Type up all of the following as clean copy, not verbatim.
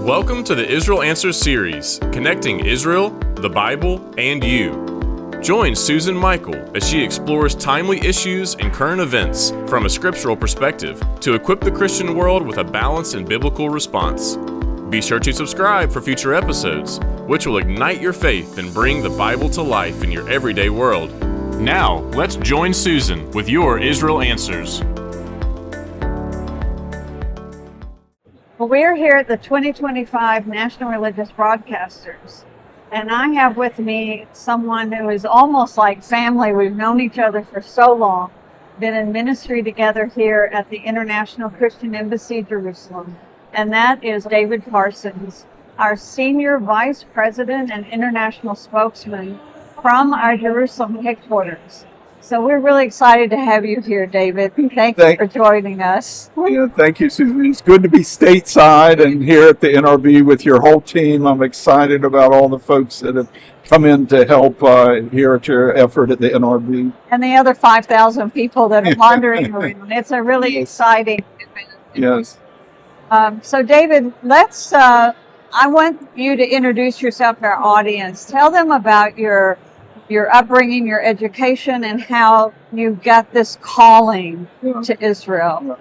Welcome to the Israel Answers series, connecting Israel, the Bible, and you. Join Susan Michael as she explores timely issues and current events from a scriptural perspective to equip the Christian world with a balanced and biblical response. Be sure to subscribe for future episodes, which will ignite your faith and bring the Bible to life in your everyday world. Now, let's join Susan with your Israel Answers. Well, we're here at the 2025 National Religious Broadcasters, and I have with me someone who is almost like family. We've known each other for so long, been in ministry together here at the International Christian Embassy, Jerusalem, and that is David Parsons, our Senior Vice President and International Spokesman from our Jerusalem headquarters. So we're really excited to have you here, David. Thank you for joining us. Well, yeah, thank you, Susan. It's good to be stateside and here at the NRB with your whole team. I'm excited about all the folks that have come in to help here at your effort at the NRB. And the other 5,000 people that are wandering around. It's a really exciting event. Yes. So, David, I want you to introduce yourself to our audience. Tell them about your upbringing, your education, and how you got this calling to Israel.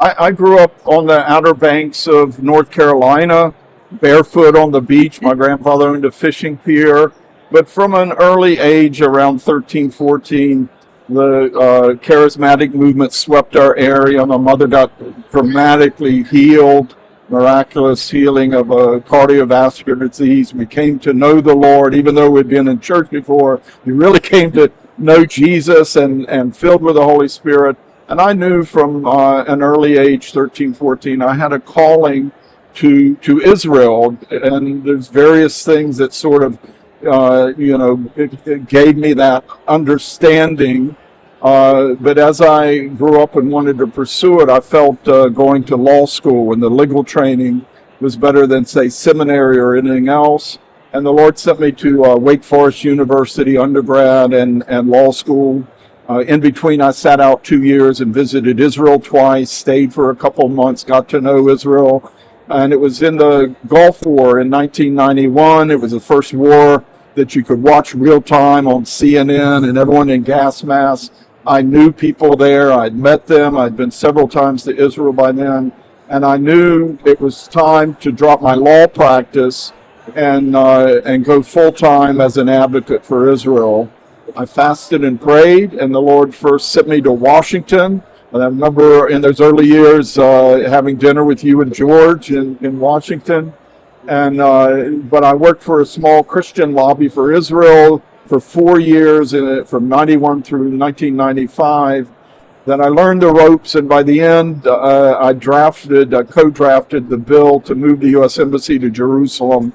I grew up on the Outer Banks of North Carolina, barefoot on the beach. My grandfather owned a fishing pier. But from an early age, around 13, 14, the charismatic movement swept our area. My mother got dramatically healed. Miraculous healing of a cardiovascular disease. We came to know the Lord, even though we'd been in church before. We really came to know Jesus and filled with the Holy Spirit. And I knew from an early age, 13, 14, I had a calling to Israel. And there's various things that sort of, it gave me that understanding. But as I grew up and wanted to pursue it, I felt going to law school and the legal training was better than, say, seminary or anything else. And the Lord sent me to Wake Forest University undergrad and law school. In between, I sat out 2 years and visited Israel twice, stayed for a couple of months, got to know Israel. And it was in the Gulf War in 1991. It was the first war that you could watch real time on CNN and everyone in gas masks. I knew people there. I'd met them. I'd been several times to Israel by then. And I knew it was time to drop my law practice and go full-time as an advocate for Israel. I fasted and prayed, and the Lord first sent me to Washington. And I remember in those early years having dinner with you and George in Washington. And but I worked for a small Christian lobby for Israel for 4 years, from 91 through 1995. Then I learned the ropes, and by the end, I co-drafted the bill to move the U.S. Embassy to Jerusalem,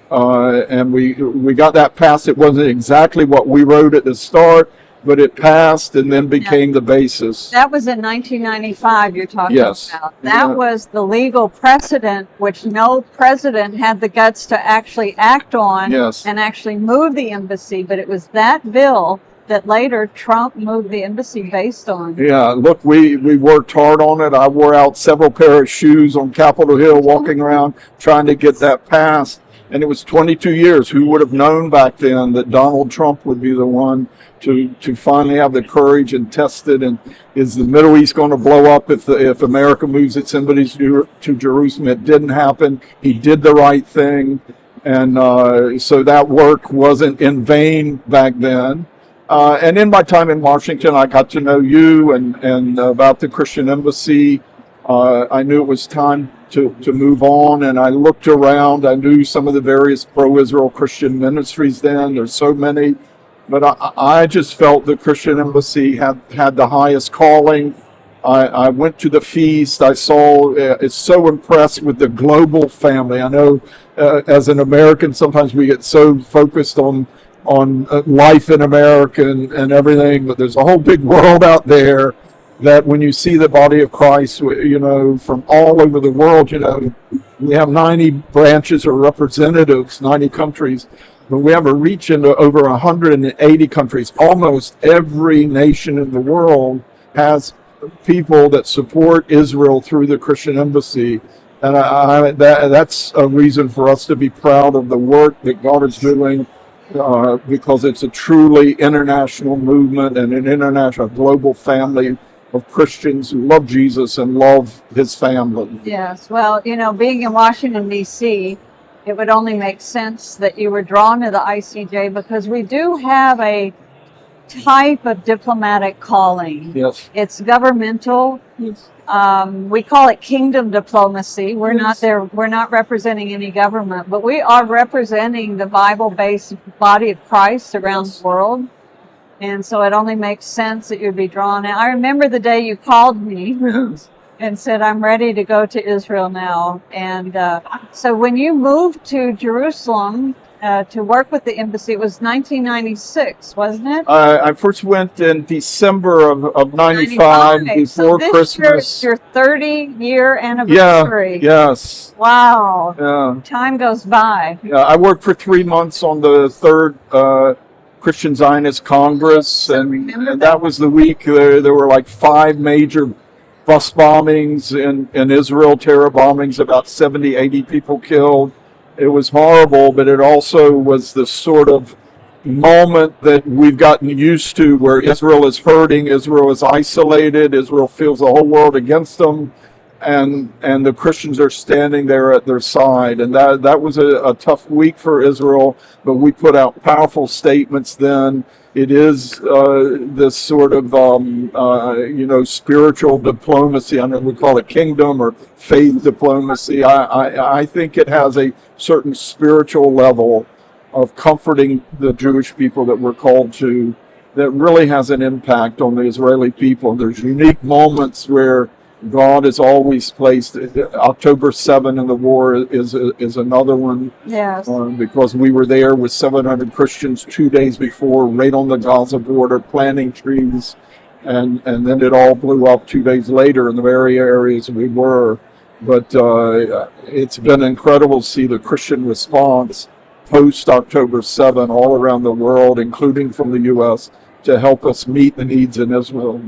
and we got that passed. It wasn't exactly what we wrote at the start, but it passed and then became the basis. That was in 1995 you're talking about. That Yeah. was the legal precedent which no president had the guts to actually act on and actually move the embassy. But it was that bill that later Trump moved the embassy based on. Yeah, look, we worked hard on it. I wore out several pair of shoes on Capitol Hill walking around trying to get that passed. And it was 22 years. Who would have known back then that Donald Trump would be the one to finally have the courage and test it? And is the Middle East going to blow up if America moves its embassy to Jerusalem? It didn't happen. He did the right thing. And so that work wasn't in vain back then. And in my time in Washington, I got to know you and about the Christian Embassy. I knew it was time to move on, and I looked around. I knew some of the various pro-Israel Christian ministries then. There's so many. But I just felt the Christian Embassy had the highest calling. I went to the feast. I saw, it's so impressed with the global family. I know as an American, sometimes we get so focused on life in America and everything, but there's a whole big world out there that when you see the body of Christ, from all over the world, we have 90 branches or representatives, 90 countries, but we have a reach into over 180 countries. Almost every nation in the world has people that support Israel through the Christian Embassy. And that's a reason for us to be proud of the work that God is doing, because it's a truly international movement and an international global family of Christians who love Jesus and love his family. Yes. Well, being in Washington, D.C., it would only make sense that you were drawn to the ICEJ because we do have a type of diplomatic calling. Yes. It's governmental. Yes. We call it kingdom diplomacy. We're not there. We're not representing any government, but we are representing the Bible-based body of Christ around the world. And so it only makes sense that you'd be drawn. And I remember the day you called me and said, I'm ready to go to Israel now. And so when you moved to Jerusalem to work with the embassy, it was 1996, wasn't it? I first went in December of 95 before so this Christmas. Your 30-year anniversary. Yeah, yes. Wow. Yeah. Time goes by. Yeah, I worked for 3 months on the third Christian Zionist Congress, and that was the week there were like 5 major bus bombings in Israel, terror bombings, about 70, 80 people killed. It was horrible, but it also was the sort of moment that we've gotten used to where Israel is hurting, Israel is isolated, Israel feels the whole world against them, and the Christians are standing there at their side. And that was a tough week for Israel, but we put out powerful statements then. It is this sort of, spiritual diplomacy. I know we call it kingdom or faith diplomacy. I think it has a certain spiritual level of comforting the Jewish people that we're called to that really has an impact on the Israeli people. There's unique moments where God is always placed. October 7 in the war is another one. Yes. Because we were there with 700 Christians 2 days before, right on the Gaza border, planting trees, and then it all blew up 2 days later in the very areas we were. But it's been incredible to see the Christian response post October 7 all around the world, including from the U.S., to help us meet the needs in Israel.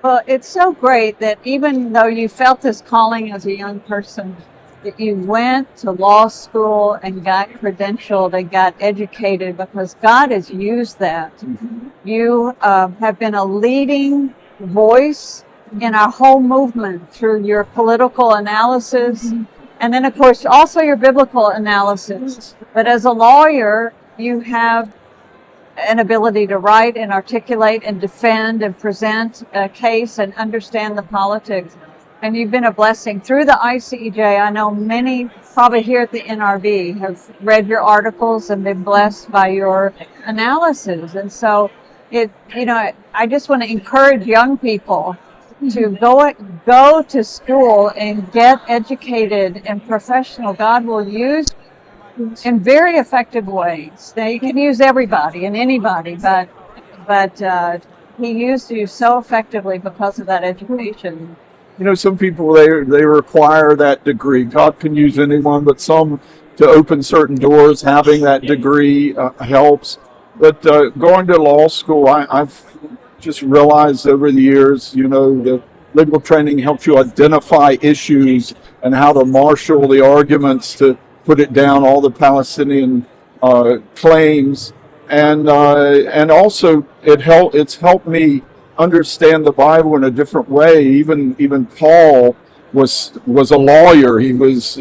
Well, it's so great that even though you felt this calling as a young person, that you went to law school and got credentialed and got educated, because God has used that. Mm-hmm. You have been a leading voice in our whole movement through your political analysis, and then, of course, also your biblical analysis. But as a lawyer, you have an ability to write and articulate and defend and present a case and understand the politics. And you've been a blessing through the ICEJ. I know many probably here at the NRB have read your articles and been blessed by your analysis. And so I just want to encourage young people to go to school and get educated and professional. God will use in very effective ways. Now, you can use everybody and anybody, but he used you so effectively because of that education. Some people, they require that degree. God can use anyone, but some, to open certain doors, having that degree helps. But going to law school, I've just realized over the years, the legal training helps you identify issues and how to marshal the arguments to put it down, all the Palestinian claims, and also it's helped me understand the Bible in a different way. Even Paul was a lawyer. He was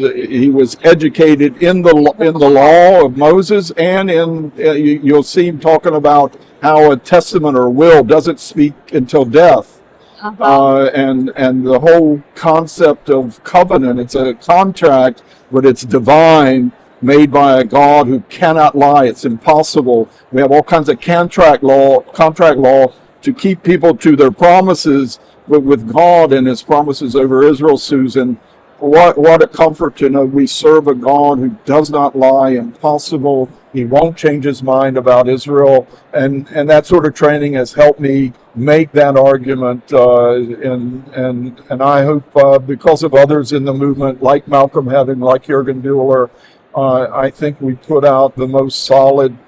educated in the law of Moses, and you'll see him talking about how a testament or will doesn't speak until death. And the whole concept of covenant, it's a contract, but it's divine, made by a God who cannot lie. It's impossible. We have all kinds of contract law to keep people to their promises, but with God and his promises over Israel, Susan, what a comfort to know we serve a God who does not lie, impossible. He won't change his mind about Israel. And that sort of training has helped me make that argument. And I hope because of others in the movement, like Malcolm Haddon, like Jürgen Duhler, I think we put out the most solid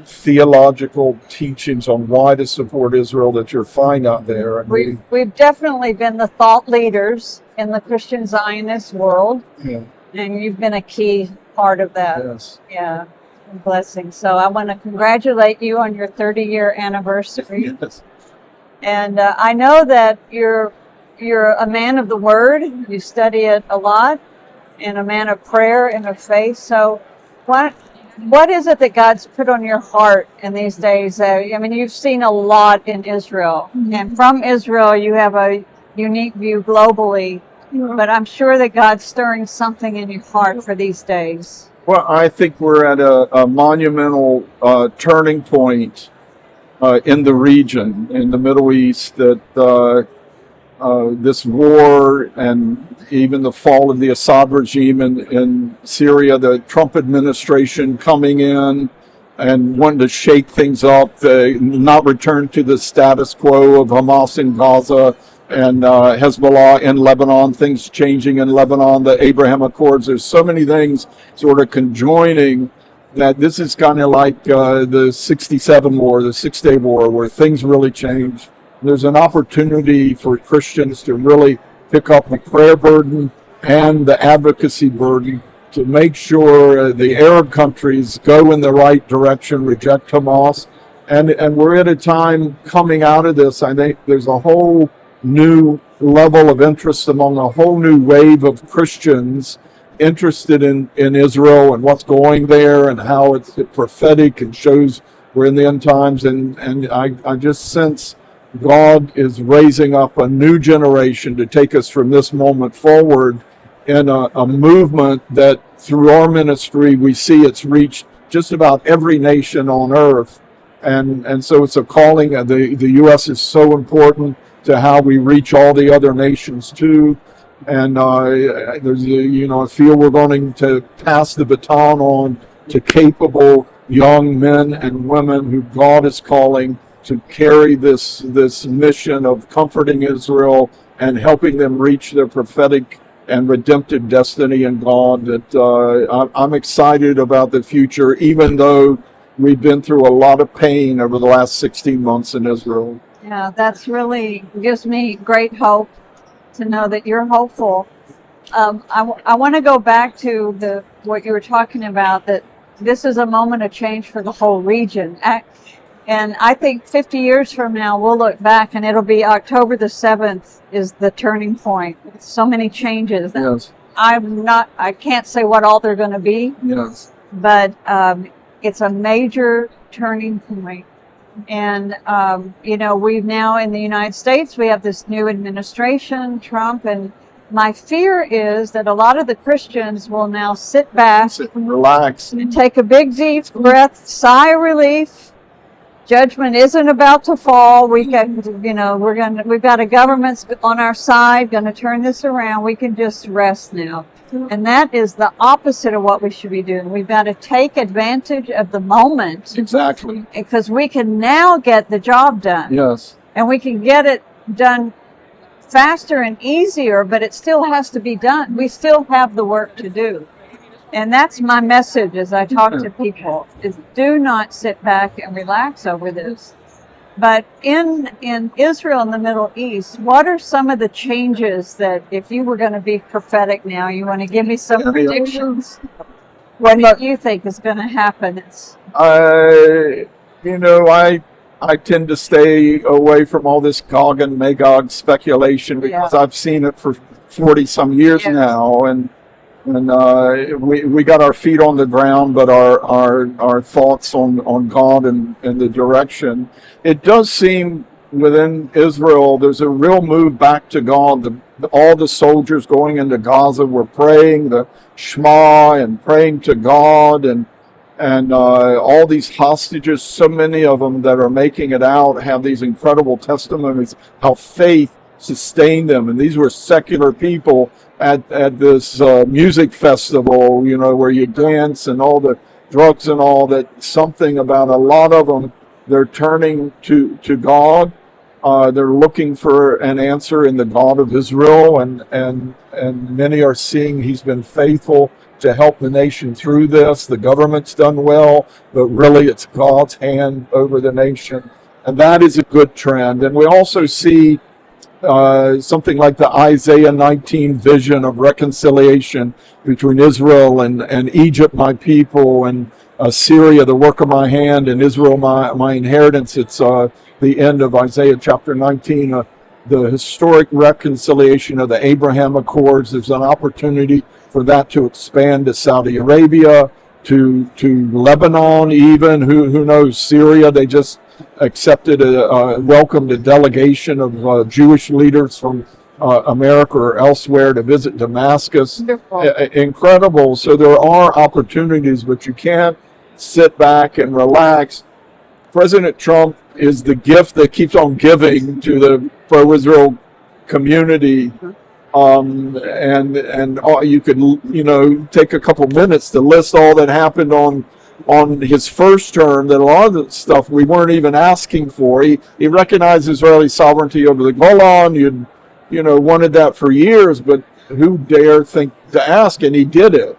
theological teachings on why to support Israel that you'll find out there. And we've definitely been the thought leaders in the Christian Zionist world, yeah, and you've been a key part of that. yes. Yeah, a blessing. So I want to congratulate you on your 30-year anniversary. Yes. And I know that you're a man of the Word. You study it a lot, and a man of prayer and of faith. So what is it that God's put on your heart in these days? I mean, you've seen a lot in Israel, and from Israel you have a unique view globally, but I'm sure that God's stirring something in your heart for these days. Well, I think we're at a monumental turning point in the region, in the Middle East, that this war and even the fall of the Assad regime in Syria, the Trump administration coming in and wanting to shake things up, not return to the status quo of Hamas in Gaza and Hezbollah in Lebanon, things changing in Lebanon, the Abraham Accords. There's so many things sort of conjoining that this is kind of like the 67 war, the Six-Day War, where things really changed. There's an opportunity for Christians to really pick up the prayer burden and the advocacy burden to make sure the Arab countries go in the right direction, reject Hamas. And we're at a time coming out of this, I think there's a whole new level of interest among a whole new wave of Christians interested in Israel and what's going there and how it's prophetic and shows we're in the end times. And I just sense God is raising up a new generation to take us from this moment forward in a movement that through our ministry we see it's reached just about every nation on earth. And so it's a calling. The U.S. is so important to how we reach all the other nations too. And there's I feel we're going to pass the baton on to capable young men and women who God is calling to carry this mission of comforting Israel and helping them reach their prophetic and redemptive destiny in God. That I'm excited about the future, even though we've been through a lot of pain over the last 16 months in Israel. Yeah, that's really gives me great hope to know that you're hopeful. I want to go back to what you were talking about, that this is a moment of change for the whole region. And I think 50 years from now, we'll look back and it'll be October the 7th is the turning point. So many changes. Yes. I can't say what all they're going to be. Yes. But it's a major turning point. And, we've now in the United States, we have this new administration, Trump, and my fear is that a lot of the Christians will now sit back, and relax, and take a big deep breath, sigh of relief. Judgment isn't about to fall. We've got a government on our side, going to turn this around. We can just rest now. And that is the opposite of what we should be doing. We've got to take advantage of the moment. Exactly. Because we can now get the job done. Yes. And we can get it done faster and easier, but it still has to be done. We still have the work to do. And that's my message as I talk to people, is do not sit back and relax over this. But in Israel and the Middle East, what are some of the changes that, if you were going to be prophetic now, you want to give me some predictions? What do you think is going to happen? I tend to stay away from all this Gog and Magog speculation because I've seen it for 40 some years now, and we got our feet on the ground, but our thoughts on God and the direction. It does seem within Israel there's a real move back to God. All the soldiers going into Gaza were praying the Shema and praying to God, and all these hostages, so many of them that are making it out, have these incredible testimonies how faith sustained them. And these were secular people at this music festival, where you dance and all the drugs and all that. Something about a lot of them, they're turning to God. They're looking for an answer in the God of Israel, and many are seeing He's been faithful to help the nation through this. The government's done well, but really it's God's hand over the nation. And that is a good trend. And we also see something like the Isaiah 19 vision of reconciliation between Israel and Egypt, my people, and Syria, the work of my hand, and Israel, my inheritance. It's the end of Isaiah chapter 19, the historic reconciliation of the Abraham Accords. There's an opportunity for that to expand to Saudi Arabia, to Lebanon, even, who knows, Syria. They just accepted welcomed a delegation of Jewish leaders from America or elsewhere to visit Damascus. Incredible. So there are opportunities, but you can't sit back and relax. President Trump is the gift that keeps on giving to the pro-Israel community. And you could, take a couple minutes to list all that happened on his first term, that a lot of the stuff we weren't even asking for. He recognized Israeli sovereignty over the Golan. You'd wanted that for years, but who dare think to ask? And he did it.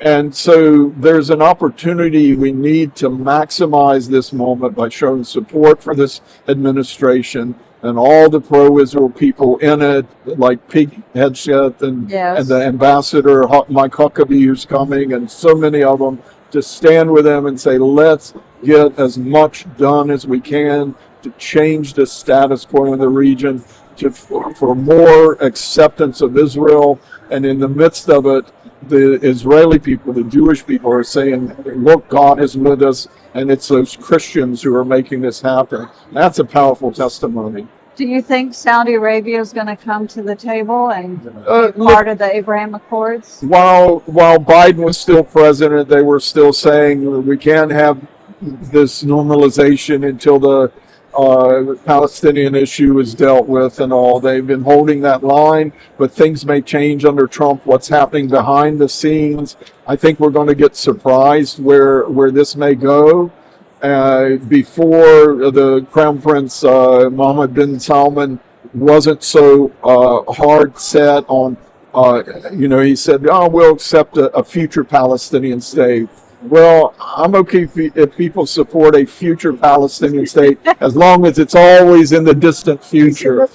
And so there's an opportunity. We need to maximize this moment by showing support for this administration and all the pro-Israel people in it, like Pete Hegseth and the ambassador Mike Huckabee, who's coming, and so many of them, to stand with them and say, let's get as much done as we can to change the status quo in the region, for more acceptance of Israel. And in the midst of it, the Israeli people, the Jewish people, are saying, look, God is with us, and it's those Christians who are making this happen. That's a powerful testimony. Do you think Saudi Arabia is going to come to the table and be part of the Abraham Accords? While Biden was still president, they were still saying we can't have this normalization until the Palestinian issue is dealt with and all. They've been holding that line, but things may change under Trump. What's happening behind the scenes, I think we're going to get surprised where this may go. Before, the Crown Prince Mohammed bin Salman wasn't so hard set on, he said, we'll accept a future Palestinian state. Well, I'm okay if people support a future Palestinian state, as long as it's always in the distant future.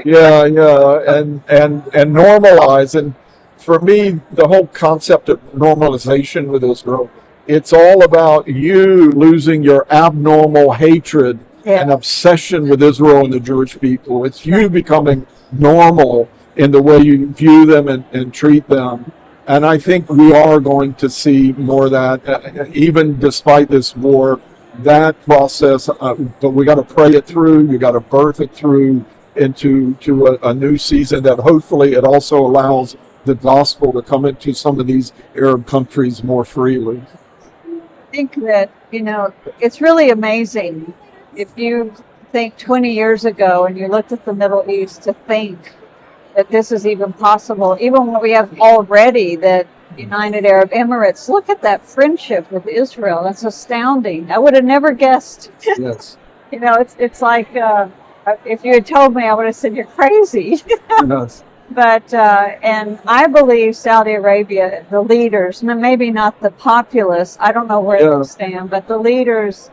Yeah, and normalize. And for me, the whole concept of normalization with Israel, it's all about you losing your abnormal hatred and obsession with Israel and the Jewish people. It's you becoming normal in the way you view them and treat them. And I think we are going to see more of that, even despite this war, that process. But we got to pray it through. You got to birth it through into a new season that hopefully it also allows the gospel to come into some of these Arab countries more freely. I think that, it's really amazing if you think 20 years ago and you looked at the Middle East, to think that this is even possible, even what we have already, that United Arab Emirates, look at that friendship with Israel. That's astounding. I would have never guessed. Yes. It's like, if you had told me, I would have said, you're crazy. Yes. But, and I believe Saudi Arabia, the leaders, maybe not the populace, I don't know where they stand, but the leaders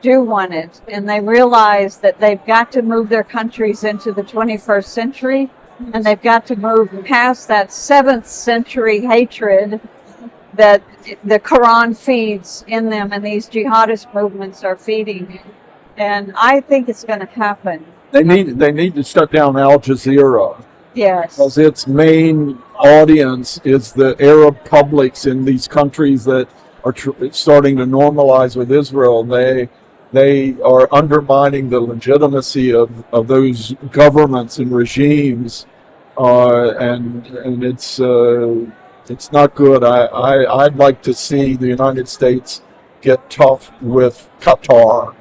do want it, and they realize that they've got to move their countries into the 21st century, and they've got to move past that 7th century hatred that the Quran feeds in them, and these jihadist movements are feeding. And I think it's going to happen. They need to shut down Al Jazeera. Yes. Because its main audience is the Arab publics in these countries that are starting to normalize with Israel. They are undermining the legitimacy of those governments and regimes, and it's not good. I'd like to see the United States get tough with Qatar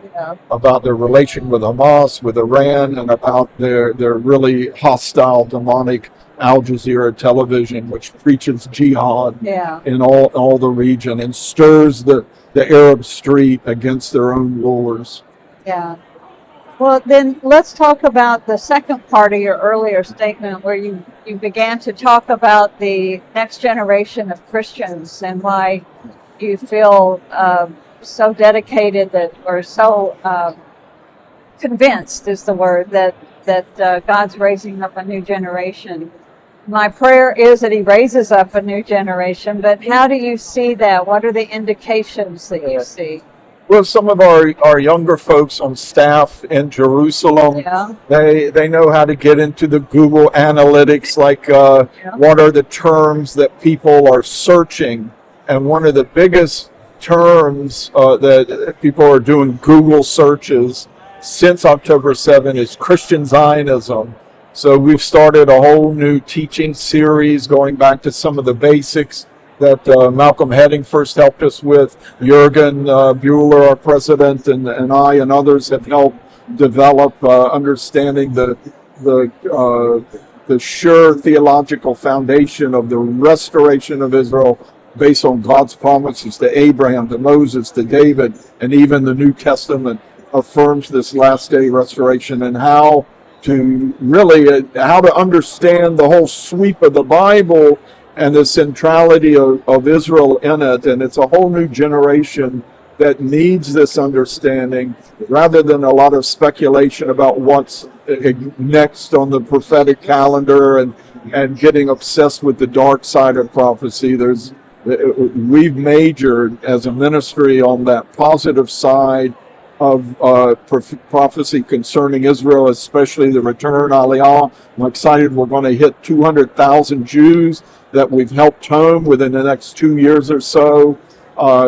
about their relation with Hamas, with Iran, and about their really hostile, demonic Al Jazeera television, which preaches jihad in all the region and stirs the Arab street against their own rulers. Yeah. Well, then let's talk about the second part of your earlier statement where you began to talk about the next generation of Christians and why you feel so dedicated or so convinced is the word that God's raising up a new generation. My prayer is that He raises up a new generation, but how do you see that? What are the indications that you see? Well, some of our younger folks on staff in Jerusalem, Yeah. they know how to get into the Google Analytics, like what are the terms that people are searching. And one of the biggest terms that people are doing Google searches since October 7 is Christian Zionism. So we've started a whole new teaching series going back to some of the basics that Malcolm Heading first helped us with. Jürgen Buehler, our president, and I and others have helped develop understanding the sure theological foundation of the restoration of Israel based on God's promises to Abraham, to Moses, to David, and even the New Testament affirms this last day restoration, and how to understand the whole sweep of the Bible and the centrality of Israel in it. And it's a whole new generation that needs this understanding rather than a lot of speculation about what's next on the prophetic calendar and getting obsessed with the dark side of prophecy. We've majored as a ministry on that positive side of prophecy concerning Israel, especially the return, Aliyah. I'm excited we're going to hit 200,000 Jews that we've helped home within the next 2 years or so.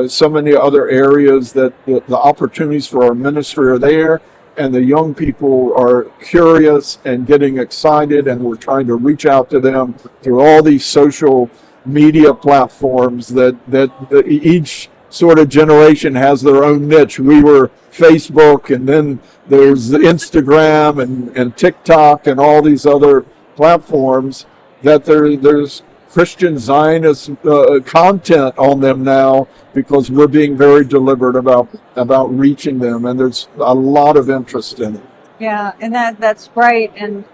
So many other areas that the opportunities for our ministry are there, and the young people are curious and getting excited, and we're trying to reach out to them through all these social media platforms that each sort of generation has their own niche. We were Facebook, and then there's Instagram and TikTok and all these other platforms that there's Christian Zionist content on them now, because we're being very deliberate about reaching them, and there's a lot of interest in it. Yeah, and that's great, and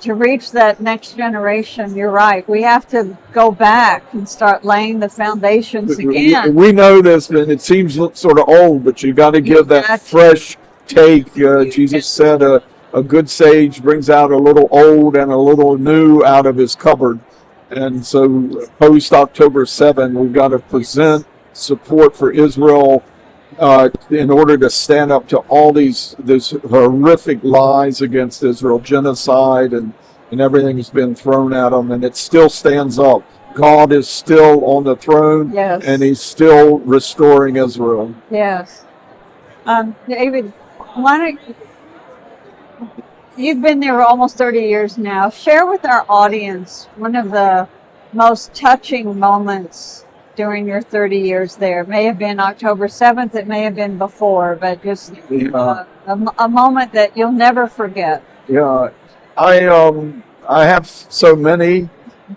to reach that next generation, you're right. We have to go back and start laying the foundations again. We know this, and it seems sort of old, but you got to give that fresh take. Jesus said a good sage brings out a little old and a little new out of his cupboard. And so post October 7, we've got to present support for Israel in order to stand up to all these horrific lies against Israel, genocide and everything has been thrown at them, and it still stands up. God is still on the throne, yes, and He's still restoring Israel. Yes. David, you've been there almost 30 years now. Share with our audience one of the most touching moments during your 30 years there. It may have been October 7th, it may have been before, but just a moment that you'll never forget. Yeah, I have so many.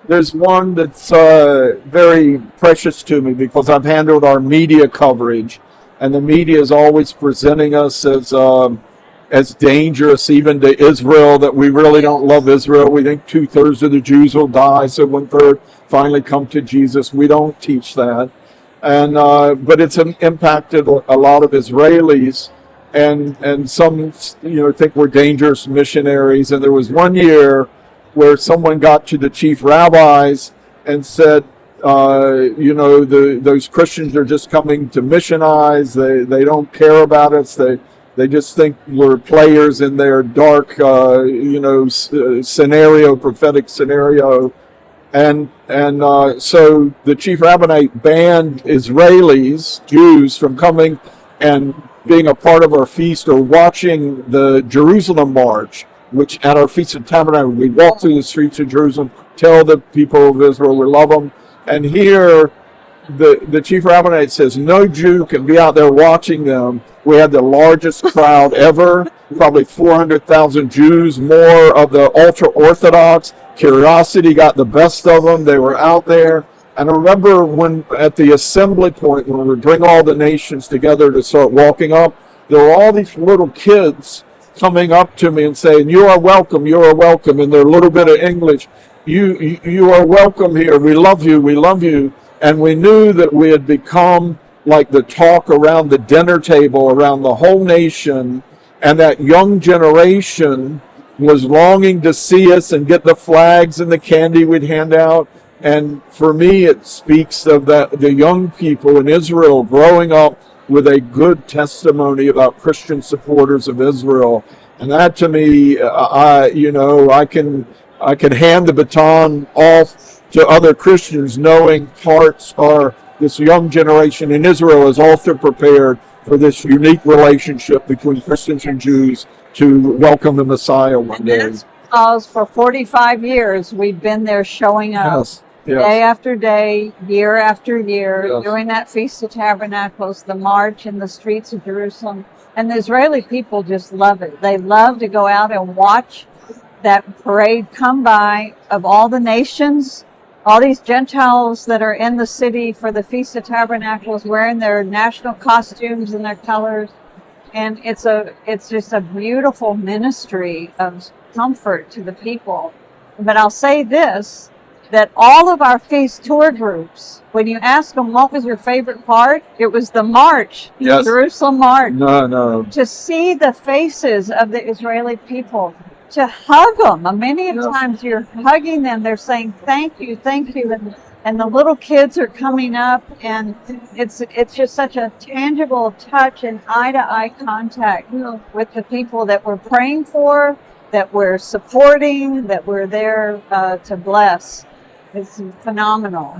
There's one that's very precious to me because I've handled our media coverage, and the media is always presenting us as dangerous even to Israel, that we really don't love Israel. We think 2/3 of the Jews will die, so 1/3 finally come to Jesus. We don't teach that. And but it's impacted a lot of Israelis, and some think we're dangerous missionaries. And there was one year where someone got to the chief rabbis and said, those Christians are just coming to missionize. They don't care about us. They just think we're players in their dark, scenario, prophetic scenario. And so the chief rabbinate banned Israelis, Jews, from coming and being a part of our feast or watching the Jerusalem March, which at our Feast of Tabernacles, we walk through the streets of Jerusalem, tell the people of Israel we love them. And here, the chief rabbinate says no Jew can be out there watching them. We had the largest crowd ever, probably 400,000 Jews, more of the ultra-Orthodox. Curiosity got the best of them. They were out there. And I remember when at the assembly point, when we bring all the nations together to start walking up, there were all these little kids coming up to me and saying, "You are welcome, you are welcome," in their little bit of English. You are welcome here. We love you. We love you. And we knew that we had become like the talk around the dinner table, around the whole nation, and that young generation was longing to see us and get the flags and the candy we'd hand out. And for me, it speaks of the young people in Israel growing up with a good testimony about Christian supporters of Israel. And that to me, I can hand the baton off to other Christians, knowing hearts are, this young generation in Israel is also prepared for this unique relationship between Christians and Jews to welcome the Messiah one day. That's because for 45 years we've been there showing up. Yes. Day after day, year after year, Yes. doing that Feast of Tabernacles, the march in the streets of Jerusalem. And the Israeli people just love it. They love to go out and watch that parade come by of all the nations, all these Gentiles that are in the city for the Feast of Tabernacles, wearing their national costumes and their colors. And it's just a beautiful ministry of comfort to the people. But I'll say this, that all of our feast tour groups, when you ask them what was your favorite part, it was the march, Yes. Jerusalem march. No. To see the faces of the Israeli people, to hug them. Many Yes. times you're hugging them, they're saying thank you, and the little kids are coming up, and it's just such a tangible touch and eye-to-eye contact with the people that we're praying for, that we're supporting, that we're there to bless. It's phenomenal.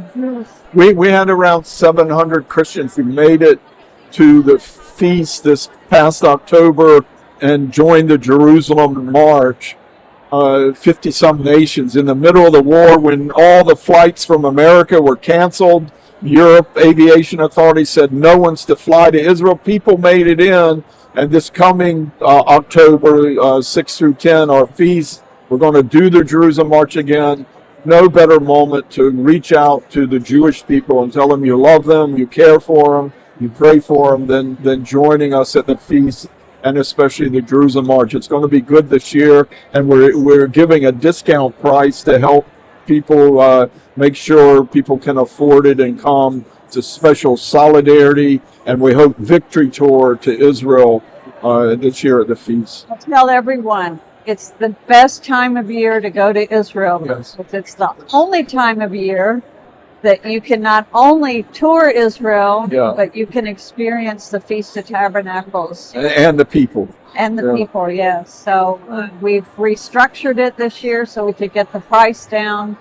We had around 700 Christians who made it to the feast this past October and joined the Jerusalem March. 50-some nations in the middle of the war, when all the flights from America were canceled. Europe Aviation Authority said no one's to fly to Israel. People made it in, and this coming October 6 through 10, our feast, we're going to do the Jerusalem March again. No better moment to reach out to the Jewish people and tell them you love them, you care for them, you pray for them, than joining us at the feast, and especially the Jerusalem March. It's going to be good this year, and we're giving a discount price to help people make sure people can afford it and come. It's a special solidarity, and we hope victory tour to Israel this year at the feast. I'll tell everyone, it's the best time of year to go to Israel. Yes. It's the only time of year that you can not only tour Israel, but you can experience the Feast of Tabernacles. And the people. And the people, yes. So we've restructured it this year so we could get the price down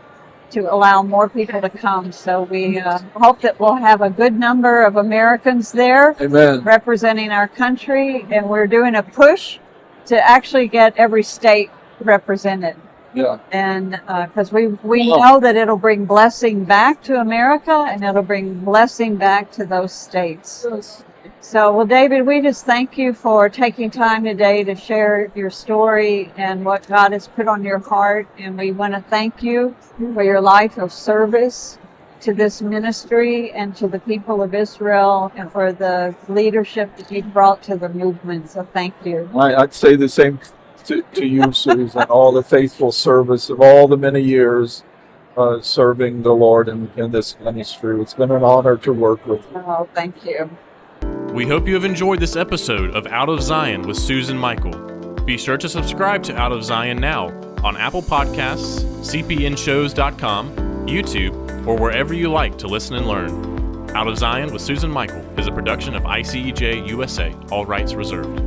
to allow more people to come. So we hope that we'll have a good number of Americans there. Amen. Representing our country. And we're doing a push to actually get every state represented. Yeah. And because we know that it'll bring blessing back to America, and it'll bring blessing back to those states. Yes. So, well, David, we just thank you for taking time today to share your story and what God has put on your heart. And we want to thank you for your life of service to this ministry and to the people of Israel, and for the leadership that you brought to the movement. So thank you. I'd say the same to you, Susan, all the faithful service of all the many years serving the Lord in this ministry. It's been an honor to work with you. Oh, thank you. We hope you have enjoyed this episode of Out of Zion with Susan Michael. Be sure to subscribe to Out of Zion now on Apple Podcasts, cpnshows.com, YouTube, or wherever you like to listen and learn. Out of Zion with Susan Michael is a production of ICEJ USA, all rights reserved.